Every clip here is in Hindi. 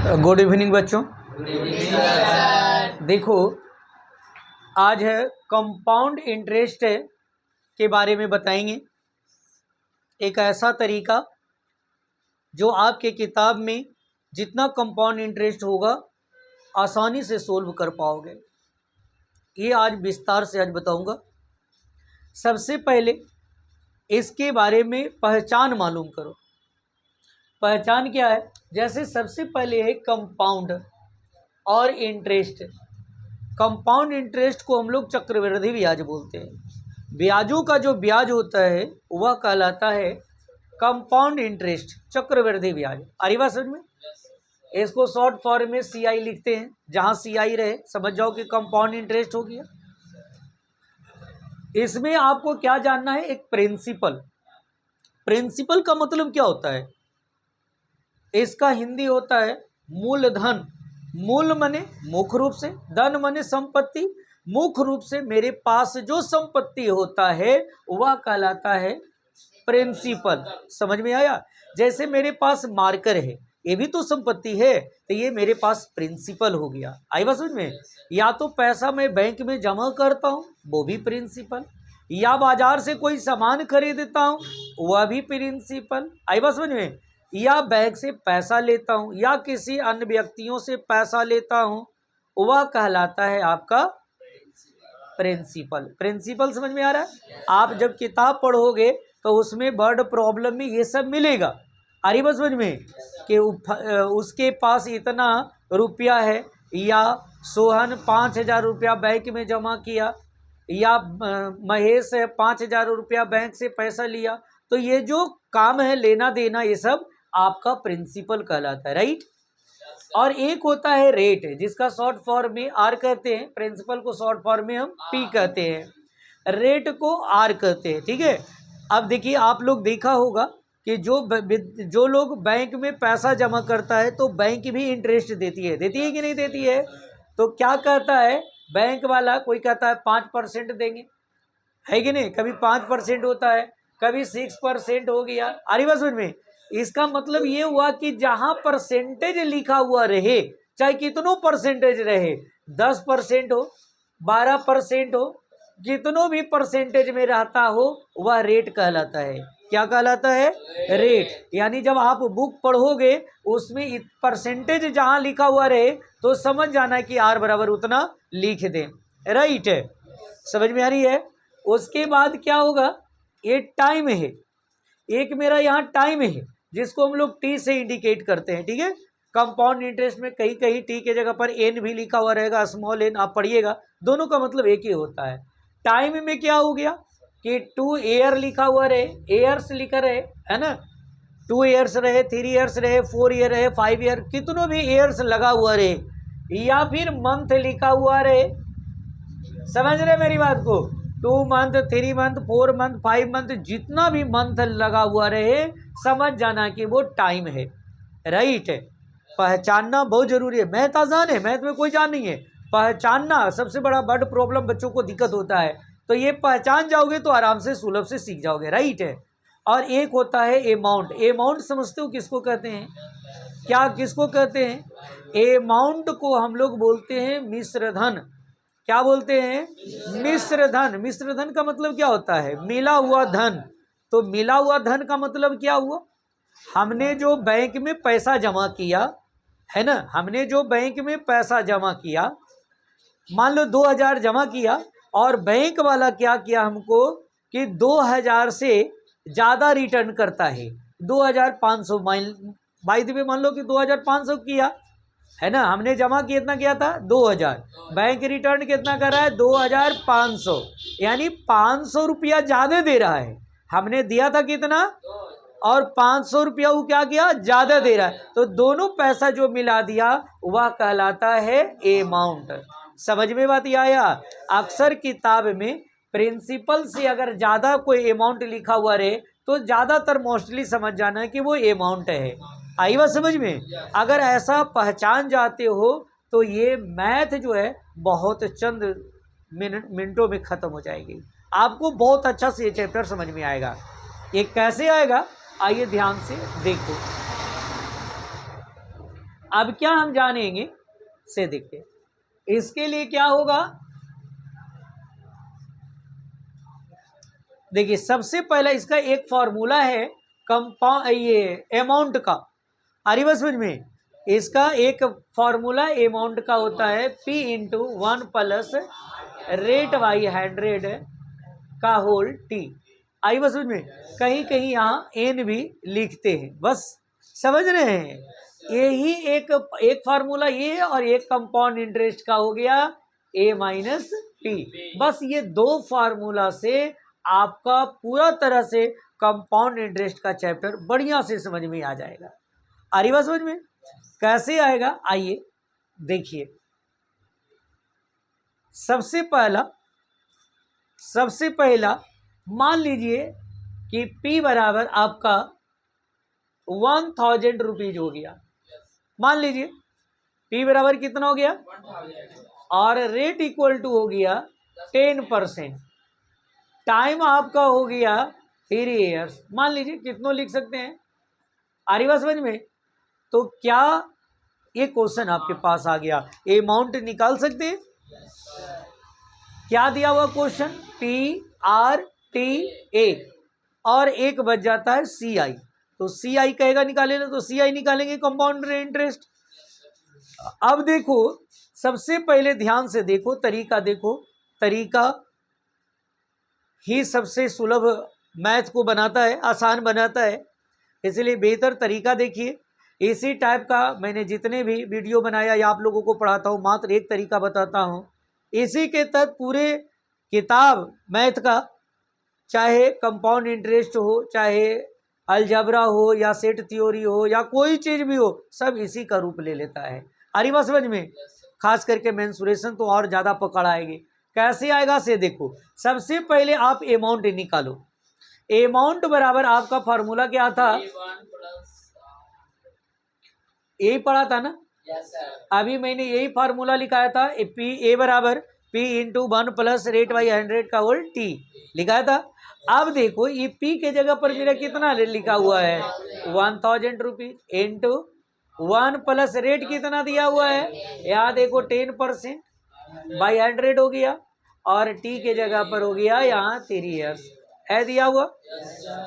गुड इवनिंग बच्चों। देखो, आज है कंपाउंड इंटरेस्ट के बारे में बताएंगे। एक ऐसा तरीका जो आपके किताब में जितना कंपाउंड इंटरेस्ट होगा आसानी से सोल्व कर पाओगे, ये आज विस्तार से आज बताऊंगा। सबसे पहले इसके बारे में पहचान मालूम करो। पहचान क्या है? जैसे सबसे पहले है कंपाउंड और इंटरेस्ट। कंपाउंड इंटरेस्ट को हम लोग चक्रवृद्धि ब्याज बोलते हैं। ब्याजों का जो ब्याज होता है वह कहलाता है कंपाउंड इंटरेस्ट, चक्रवृद्धि ब्याज। आ रही बात समझ में? इसको शॉर्ट फॉर्म में CI लिखते हैं। जहां CI रहे समझ जाओ कि कंपाउंड इंटरेस्ट हो गया। इसमें आपको क्या जानना है? एक प्रिंसिपल। प्रिंसिपल का मतलब क्या होता है? इसका हिंदी होता है मूलधन। मूल मने मुख्य रूप से, धन मने संपत्ति। मुख्य रूप से मेरे पास जो संपत्ति होता है वह कहलाता है प्रिंसिपल। समझ में आया? जैसे मेरे पास मार्कर है, ये भी तो संपत्ति है, तो ये मेरे पास प्रिंसिपल हो गया। आई बात समझ में? या तो पैसा मैं बैंक में जमा करता हूँ, वो भी प्रिंसिपल। या बाजार से कोई सामान खरीदता हूँ, वह भी प्रिंसिपल। आई बात समझ में? या बैंक से पैसा लेता हूँ या किसी अन्य व्यक्तियों से पैसा लेता हूँ, वह कहलाता है आपका प्रिंसिपल। प्रिंसिपल समझ में आ रहा है? आप जब किताब पढ़ोगे तो उसमें वर्ड प्रॉब्लम में ये सब मिलेगा। आ रही बात समझ में? कि उसके पास इतना रुपया है, या सोहन 5,000 रुपया बैंक में जमा किया, या महेश 5,000 रुपया बैंक से पैसा लिया, तो ये जो काम है लेना देना, ये सब आपका प्रिंसिपल कहलाता है। राइट? और एक होता है रेट, जिसका शॉर्ट फॉर्म में R कहते हैं। प्रिंसिपल को शॉर्ट फॉर्म में हम P कहते हैं, रेट को R कहते हैं। ठीक है? अब देखिए, आप लोग देखा होगा कि जो लोग बैंक में पैसा जमा करता है तो बैंक भी इंटरेस्ट देती है कि नहीं देती है? तो क्या कहता है बैंक वाला? कोई कहता है 5% देंगे, है कि नहीं? कभी 5% होता है, कभी 6% हो गया। अरे बस में इसका मतलब ये हुआ कि जहां परसेंटेज लिखा हुआ रहे, चाहे कितनों परसेंटेज रहे, 10% हो, 12% हो, जितनों भी परसेंटेज में रहता हो, वह रेट कहलाता है। क्या कहलाता है? रेट। यानी जब आप बुक पढ़ोगे उसमें परसेंटेज जहां लिखा हुआ रहे तो समझ जाना है कि R बराबर उतना लिख दें। राइट है? समझ में आ रही है? उसके बाद क्या होगा? ये टाइम है। एक मेरा यहाँ टाइम है जिसको हम लोग T से इंडिकेट करते हैं। ठीक है? कंपाउंड इंटरेस्ट में कहीं कहीं T के जगह पर N भी लिखा हुआ रहेगा, स्मॉल n, आप पढ़िएगा। दोनों का मतलब एक ही होता है। टाइम में क्या हो गया कि 2 ईयर लिखा हुआ रहे, ईयर्स लिखा रहे, है ना? 2 ईयर्स रहे, 3 ईयर्स रहे, 4 ईयर रहे, 5 ईयर, कितनों भी ईयर्स लगा हुआ रहे, या फिर मंथ लिखा हुआ रहे। समझ रहे मेरी बात को? 2 मंथ, 3 मंथ, 4 मंथ, 5 मंथ, जितना भी मंथ लगा हुआ रहे, समझ जाना कि वो टाइम है। राइट है? पहचानना बहुत जरूरी है। मैथ आसान है, मैथ में कोई जान नहीं है। पहचानना सबसे बड़ा बड़ प्रॉब्लम बच्चों को दिक्कत होता है, तो ये पहचान जाओगे तो आराम से सुलभ से सीख जाओगे। राइट है? और एक होता है अमाउंट। अमाउंट समझते हो किसको कहते हैं? क्या किसको कहते हैं? अमाउंट को हम लोग बोलते हैं मिश्र धन। क्या बोलते हैं? मिश्र धन। मिश्र धन का मतलब क्या होता है? मिला हुआ धन। तो मिला हुआ धन का मतलब क्या हुआ? हमने जो बैंक में पैसा जमा किया है ना, हमने जो बैंक में पैसा जमा किया, मान लो 2,000 जमा किया, और बैंक वाला क्या किया हमको कि 2,000 से ज्यादा रिटर्न करता है। 2,500 बाई द वे मान लो कि 2,500 किया, है ना? हमने जमा कितना किया था? 2,000। बैंक रिटर्न कितना कर रहा है? 2,500। यानी 500 रुपया ज्यादा दे रहा है। हमने दिया था कितना? और 500 रुपया वो क्या किया? ज्यादा दे रहा है। तो दोनों पैसा जो मिला दिया वह कहलाता है अमाउंट। समझ में बात आया? अक्सर किताब में प्रिंसिपल से अगर ज्यादा कोई अमाउंट लिखा हुआ रहे तो ज्यादातर मोस्टली समझ जाना है कि वो अमाउंट है। आई बात समझ में? अगर ऐसा पहचान जाते हो तो ये मैथ जो है बहुत चंद मिनटों में खत्म हो जाएगी। आपको बहुत अच्छा से ये चैप्टर समझ में आएगा। ये कैसे आएगा? आइए ध्यान से देखो। अब क्या हम जानेंगे से देखिए, इसके लिए क्या होगा, देखिए सबसे पहला इसका एक फॉर्मूला है कंपाउंड, ये अमाउंट का, आ रही बात समझ में, इसका एक फॉर्मूला अमाउंट का होता है P into 1 plus rate by 100 का होल T। आई बस समझ में, कहीं कहीं यहाँ N भी लिखते हैं, बस समझ रहे हैं, यही एक फार्मूला ये, और एक कंपाउंड इंटरेस्ट का हो गया A माइनस T। बस ये दो फार्मूला से आपका पूरा तरह से कंपाउंड इंटरेस्ट का चैप्टर बढ़िया से समझ में आ जाएगा। आ रही बात समझ में, कैसे आएगा आइए देखिए। सबसे पहला मान लीजिए कि P बराबर आपका 1000 रुपीज हो गया, मान लीजिए P बराबर कितना हो गया, और रेट इक्वल टू हो गया 10%, टाइम आपका हो गया 3 ईयर्स, मान लीजिए कितनों लिख सकते हैं, आ रही बात समझ में। तो क्या ये क्वेश्चन आपके पास आ गया, अमाउंट निकाल सकते हैं, क्या दिया हुआ क्वेश्चन, TRTA और एक बच जाता है CI, तो CI कहेगा निकाले ना, तो CI निकालेंगे कंपाउंड इंटरेस्ट। अब देखो सबसे पहले ध्यान से देखो, तरीका देखो, तरीका ही सबसे सुलभ मैथ को बनाता है, आसान बनाता है, इसलिए बेहतर तरीका देखिए। इसी टाइप का मैंने जितने भी वीडियो बनाया या आप लोगों को पढ़ाता हूँ, मात्र एक तरीका बताता हूँ, इसी के तहत पूरे किताब मैथ का, चाहे कंपाउंड इंटरेस्ट हो, चाहे अलजबरा हो, या सेट थ्योरी हो, या कोई चीज़ भी हो, सब इसी का रूप ले लेता है। आ रही बात समझ में, खास करके मेंसुरेशन तो और ज़्यादा पकड़ आएगी। कैसे आएगा से देखो, सबसे पहले आप अमाउंट निकालो, अमाउंट बराबर आपका फार्मूला क्या था, यही पढ़ा था ना, अभी मैंने यही फार्मूला लिखाया था, A बराबर P into 1 plus rate by 100 का होल T लिखाया था। अब देखो ये P के जगह पर मेरा कितना लिखा हुआ है, 1000 रुपीज इंटू 1 प्लस रेट कितना दिया हुआ है, यहाँ देखो 10% बाई 100 हो गया, और T के जगह पर हो गया यहाँ 3 ईयर्स है दिया हुआ।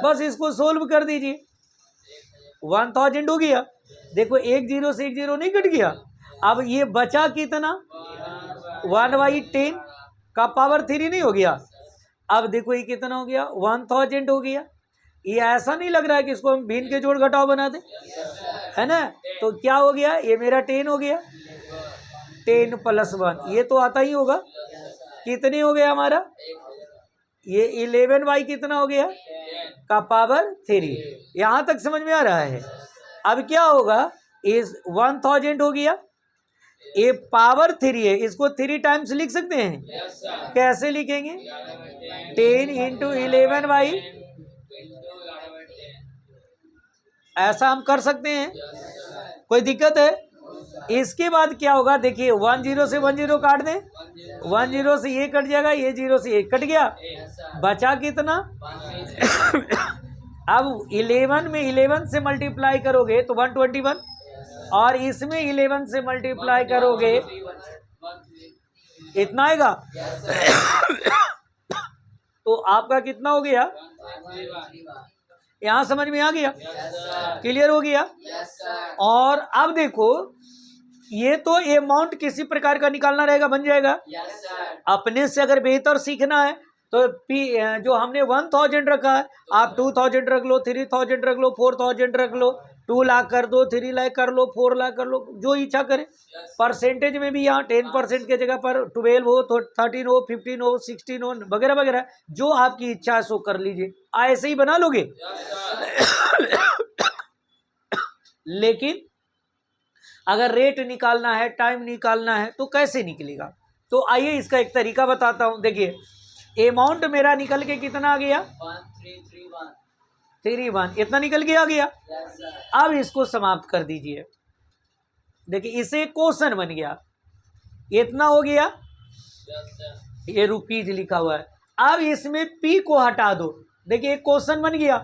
बस इसको सोल्व कर दीजिए, 1000 हो गया, देखो एक जीरो से एक जीरो नहीं कट गया, अब ये बचा कितना, 1/10 का पावर 3 नहीं हो गया। अब देखो ये कितना हो गया, 1000 हो गया। ये ऐसा नहीं लग रहा है कि इसको हम भिन्न के जोड़ घटाव बना दें, है ना, तो क्या हो गया, ये मेरा 10 हो गया, 10 + 1 ये तो आता ही होगा, कितने हो गया हमारा, ये 11 कितना हो गया का पावर 3। यहाँ तक समझ में आ रहा है। अब क्या होगा, इस 1000 हो गया, ये पावर 3 है, इसको 3 टाइम्स लिख सकते हैं, कैसे लिखेंगे, 10 इंटू 11 ऐसा हम कर सकते हैं, कोई दिक्कत है। इसके बाद क्या होगा, देखिए 10 से 10 काट दें, 10 से ये कट जाएगा, ये 0 से 1 कट गया, बचा कितना अब 11 में 11 से मल्टीप्लाई करोगे तो 121, और इसमें 11 से मल्टीप्लाई करोगे इतना आएगा तो आपका कितना हो गया, यहाँ समझ में आ गया, क्लियर हो गया। और अब देखो ये तो अमाउंट किसी प्रकार का निकालना रहेगा, बन जाएगा। अपने से अगर बेहतर सीखना है तो जो हमने 1000 रखा है, आप 2000 रख लो, 3000 रख लो, 4000 रख लो, 2 लाख कर दो, 3 लाख कर लो, 4 लाख कर लो, जो इच्छा करे। परसेंटेज में भी यहाँ 10% के जगह पर 12 हो, तो 13 हो, 15 हो, 16 हो, वगैरह वगैरह, जो आपकी इच्छा है सो कर लीजिए, ऐसे ही बना लोगे लेकिन अगर रेट निकालना है, टाइम निकालना है, तो कैसे निकलेगा, तो आइए इसका एक तरीका बताता हूं। देखिए अमाउंट मेरा निकल के कितना आ गया, 1331 इतना निकल के आ गया। अब इसको समाप्त कर दीजिए, देखिए इसे क्वेश्चन बन गया, इतना हो गया, ये रुपीज लिखा हुआ है। अब इसमें P को हटा दो, देखिए एक क्वेश्चन बन गया।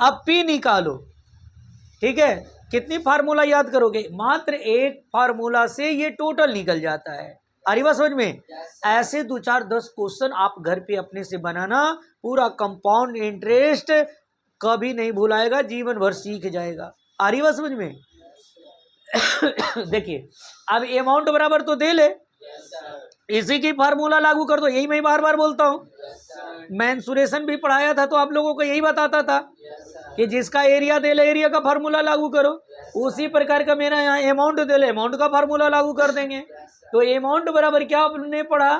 अब P निकालो, ठीक है, कितनी फार्मूला याद करोगे? मात्र एक फार्मूला से ये टोटल निकल जाता है। आ रही बात समझ में? ऐसे 2 4 10 क्वेश्चन आप घर पे अपने से बनाना, पूरा कंपाउंड इंटरेस्ट कभी नहीं भुलाएगा, जीवन भर सीख जाएगा। आ रही बात समझ में? देखिए अब अमाउंट बराबर तो दे ले, इसी की फार्मूला लागू कर दो। यही मैं बार बार बोलता हूँ, मेंसुरेशन भी पढ़ाया था तो आप लोगों को यही बताता था कि जिसका एरिया दे ले एरिया का फार्मूला लागू करो। उसी प्रकार का मेरा यहाँ अमाउंट दे ले, अमाउंट का फार्मूला लागू कर देंगे। तो अमाउंट बराबर क्या आपने पढ़ा?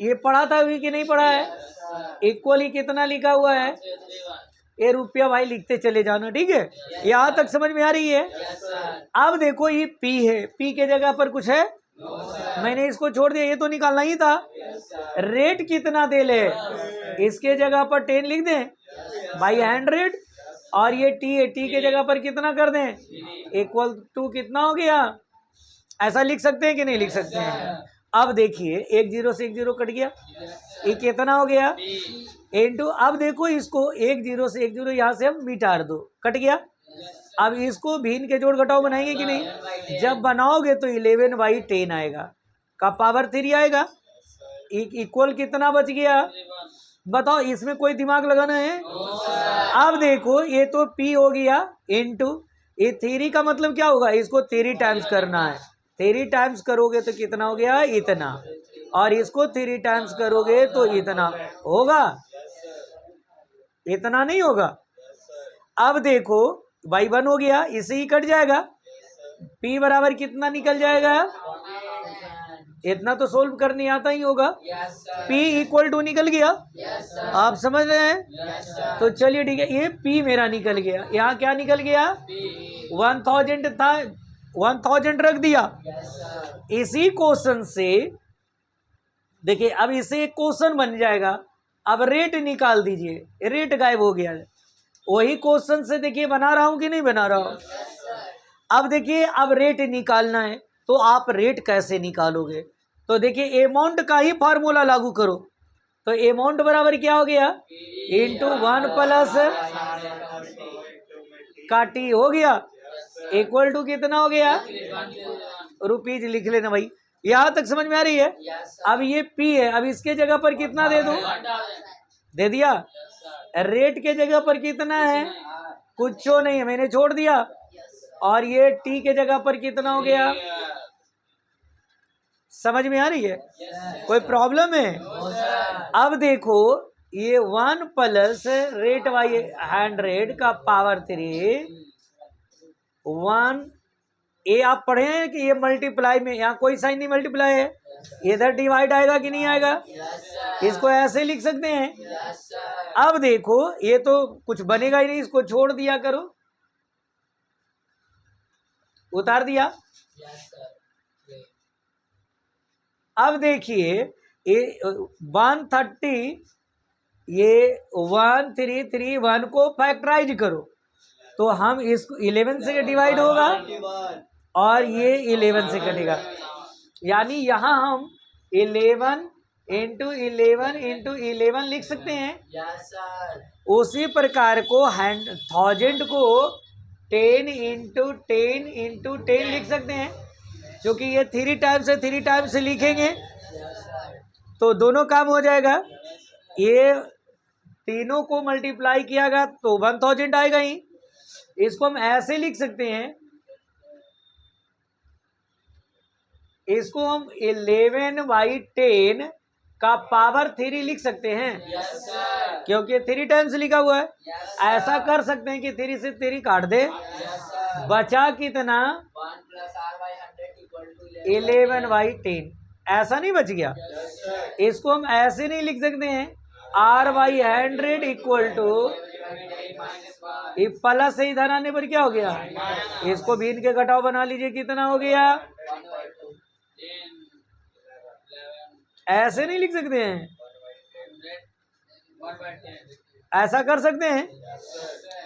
ये पढ़ा था अभी कि नहीं पढ़ा है? इक्वली कितना लिखा हुआ है? ये रुपया भाई लिखते चले जाना, ठीक है? यहाँ तक समझ में आ रही है? अब देखो ये P है, P के जगह पर कुछ है? मैंने इसको छोड़ दिया, ये तो निकालना ही था। रेट कितना दे ले, इसके जगह पर 10 लिख दें बाई 100, और ये T है, T के जगह पर कितना कर दें? इक्वल टू कितना हो गया? ऐसा लिख सकते हैं कि नहीं लिख सकते हैं? अब देखिए 1 0 से 1 0 कट गया, ये कितना हो गया? इनटू, अब देखो इसको 1 0 से 1 0 यहाँ से हम मिटार दो, कट गया। अब इसको भिन्न के जोड़ घटाओ बनाएंगे कि नहीं? जब बनाओगे तो 11/10 आएगा, का पावर 3 आएगा। इक्वल कितना बच गया? बताओ, इसमें कोई दिमाग लगाना है? अब देखो ये तो P हो गया इनटू ये 3 का मतलब क्या होगा? इसको 3 टाइम्स करना है। 3 टाइम्स करोगे तो कितना हो गया? इतना। और इसको 3 टाइम्स करोगे तो इतना होगा, इतना नहीं होगा। अब देखो बाई 1 हो गया, इसे ही कट जाएगा। P बराबर कितना निकल जाएगा? इतना तो सोल्व करने आता ही होगा। P इक्वल टू निकल गया, आप समझ रहे हैं? तो चलिए ठीक है, ये P मेरा निकल गया। यहाँ क्या निकल गया? 1000 था, 1000 रख दिया। इसी क्वेश्चन से देखिए, अब इसे एक क्वेश्चन बन जाएगा। अब रेट निकाल दीजिए, रेट गायब हो गया। वही क्वेश्चन से देखिए बना रहा हूं कि नहीं बना रहा हूं? अब देखिए, अब रेट निकालना है तो आप रेट कैसे निकालोगे? तो देखिए अमाउंट का ही फार्मूला लागू करो। तो अमाउंट बराबर क्या हो गया? इनटू 1 प्लस का T हो गया, इक्वल टू कितना हो गया? रुपीज लिख लेना भाई। यहां तक समझ में आ रही है? अब ये P है, अब इसके जगह पर कितना दे दूं? दे दिया। रेट के जगह पर कितना है? कुछ नहीं है, मैंने छोड़ दिया। और ये T के जगह पर कितना हो गया? समझ में आ रही है? कोई प्रॉब्लम है? अब देखो ये 1 प्लस रेट बाई 100 का पावर 3 1, ये आप पढ़े हैं कि ये मल्टीप्लाई में यहाँ कोई साइन नहीं मल्टीप्लाई है, इधर डिवाइड आएगा कि नहीं आएगा? इसको ऐसे लिख सकते हैं। अब देखो ये तो कुछ बनेगा ही नहीं, इसको छोड़ दिया करो, उतार दिया। अब देखिए ये 130, ये 1331 को फैक्टराइज करो तो हम इसको 11 से डिवाइड होगा और ये 11 से कटेगा। यानी यहाँ हम 11 इंटू 11 इंटू 11 लिख सकते हैं। उसी प्रकार को 1000 को 10 इंटू 10 इंटू 10 लिख सकते हैं, क्योंकि ये 3 टाइम्स है, 3 टाइम्स से लिखेंगे तो दोनों काम हो जाएगा। ये तीनों को मल्टीप्लाई किया गया तो 1000 आएगा ही। इसको हम ऐसे लिख सकते हैं, इसको हम 11/10 का पावर 3 लिख सकते हैं। क्योंकि 3 टाइम्स लिखा हुआ है। ऐसा कर सकते हैं कि 3 से 3 काट दे, बचा कितना? 11/10। ऐसा नहीं बच गया? इसको हम ऐसे नहीं लिख सकते हैं, R/100 इक्वल टू प्लस से इधर आने पर क्या हो गया? इसको भिन्न के घटाव बना लीजिए, कितना हो गया? ऐसे नहीं लिख सकते हैं, ऐसा कर सकते हैं।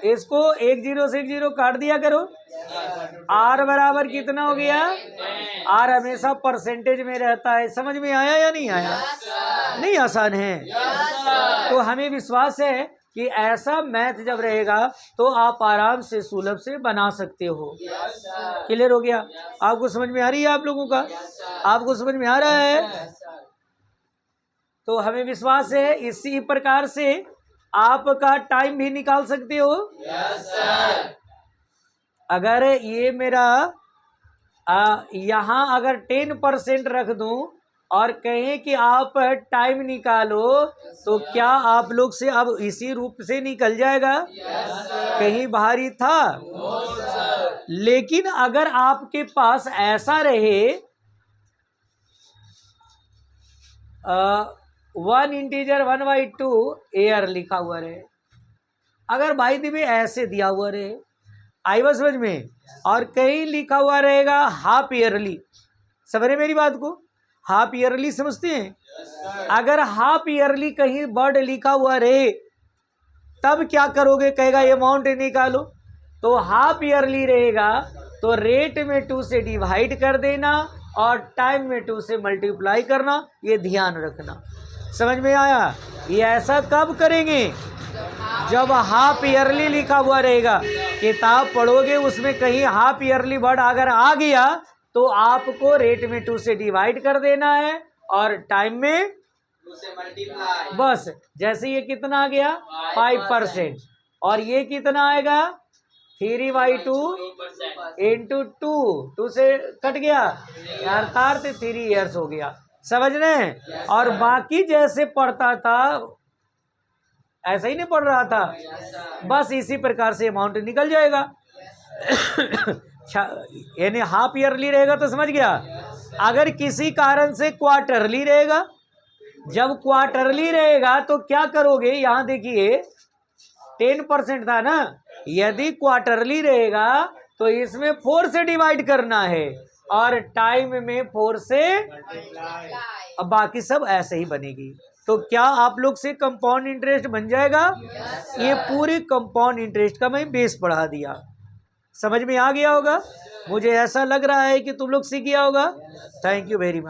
इसको 1 0 से 1 0 काट दिया करो। R बराबर कितना हो गया? R हमेशा परसेंटेज में रहता है। समझ में आया या नहीं आया? नहीं आसान है? तो हमें विश्वास है कि ऐसा मैथ जब रहेगा तो आप आराम से सुलभ से बना सकते हो। क्लियर हो गया? आपको समझ में आ रही है? आप लोगों का आपको समझ में आ रहा है? तो हमें विश्वास है इसी प्रकार से आपका टाइम भी निकाल सकते हो। अगर ये मेरा यहाँ अगर 10% रख दूं और कहें कि आप टाइम निकालो, तो क्या आप लोग से अब इसी रूप से निकल जाएगा? कहीं बाहरी था? लेकिन अगर आपके पास ऐसा रहे 1 इंटीजर 1/2 एयर लिखा हुआ रहे, अगर भाई दी में ऐसे दिया हुआ रहे, आई बात समझ में, और कहीं लिखा हुआ रहेगा हाफ ईयरली, समझ रहे मेरी बात को? हाफ ईयरली समझते हैं? अगर हाफ ईयरली कहीं वर्ड लिखा हुआ रहे तब क्या करोगे? कहेगा अमाउंट निकालो, तो हाफ ईयरली रहेगा तो रेट में 2 से डिवाइड कर देना और टाइम में 2 से मल्टीप्लाई करना, ये ध्यान रखना। समझ में आया? ये ऐसा कब करेंगे? जब हाफ ईयरली लिखा हुआ रहेगा। किताब पढ़ोगे उसमें कहीं हाफ ईयरली वर्ड अगर आ गया तो आपको रेट में 2 से डिवाइड कर देना है और टाइम में 2 से मल्टीप्लाई। बस जैसे ये कितना आ गया 5%, और ये कितना आएगा 3/2 इंटू 2 से कट गया, अर्थात 3 ईयर्स हो गया। समझ रहे? और बाकी जैसे पढ़ता था ऐसा ही नहीं पढ़ रहा था, बस इसी प्रकार से अमाउंट निकल जाएगा। यानी हाफ ईयरली रहेगा तो समझ गया। अगर किसी कारण से क्वार्टरली रहेगा, जब क्वार्टरली रहेगा तो क्या करोगे? यहाँ देखिए 10% था ना, यदि क्वार्टरली रहेगा तो इसमें 4 से डिवाइड करना है और टाइम में 4 से, अब बाकी सब ऐसे ही बनेगी। तो क्या आप लोग से कंपाउंड इंटरेस्ट बन जाएगा? ये पूरे कंपाउंड इंटरेस्ट का मैं बेस पढ़ा दिया। समझ में आ गया होगा? मुझे ऐसा लग रहा है कि तुम लोग सीख गया होगा। Thank you very much.